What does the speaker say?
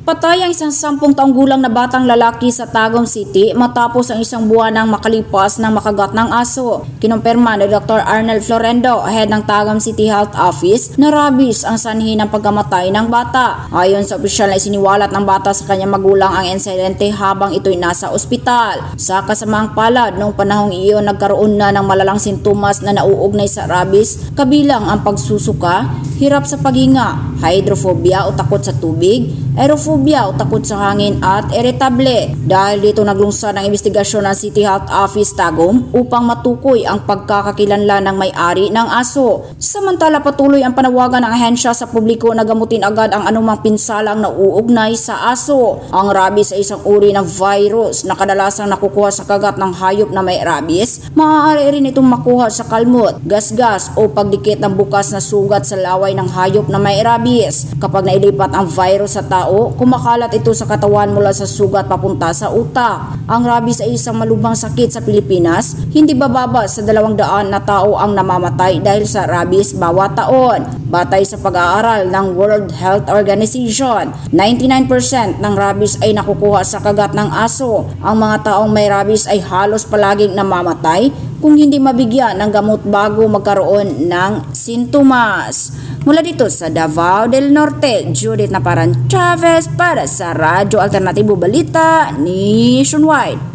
Patay ang isang 10 taong gulang na batang lalaki sa Tagum City matapos ang isang buwan nang makalipas ng makagat ng aso. Kinumpirma ni Dr. Arnel Florendo, head ng Tagum City Health Office, na rabies ang sanhi ng pagkamatay ng bata. Ayon sa opisyal na isiniwalat ng bata sa kanyang magulang ang insidente habang ito'y nasa ospital. Sa kasamaang palad, noong panahong iyon nagkaroon na ng malalang sintomas na nauugnay sa rabies, kabilang ang pagsusuka, hirap sa paghinga, hydrophobia o takot sa tubig, aerophobia o takot sa hangin at irritable. Dahil dito naglungsad ang investigasyon ng City Health Office Tagum upang matukoy ang pagkakakilanlan ng may-ari ng aso. Samantala patuloy ang panawagan ng ahensya sa publiko na gamutin agad ang anumang pinsalang nauugnay sa aso. Ang rabies ay isang uri ng virus na kadalasang nakukuha sa kagat ng hayop na may rabies. Maaari rin itong makuha sa kalmot, gasgas o pagdikit ng bukas na sugat sa laway ng hayop na may rabies. Kapag nailipat ang virus sa tao, kumakalat ito sa katawan mula sa sugat papunta sa utak. Ang rabies ay isang malubhang sakit sa Pilipinas. Hindi bababa sa 200 na tao ang namamatay dahil sa rabies bawat taon. Batay sa pag-aaral ng World Health Organization, 99% ng rabies ay nakukuha sa kagat ng aso. Ang mga taong may rabies ay halos palaging namamatay kung hindi mabigyan ng gamot bago magkaroon ng sintomas. Mula dito sa Davao del Norte, Judith Naparan Chavez para sa Radyo Alternatibo Balita Nationwide.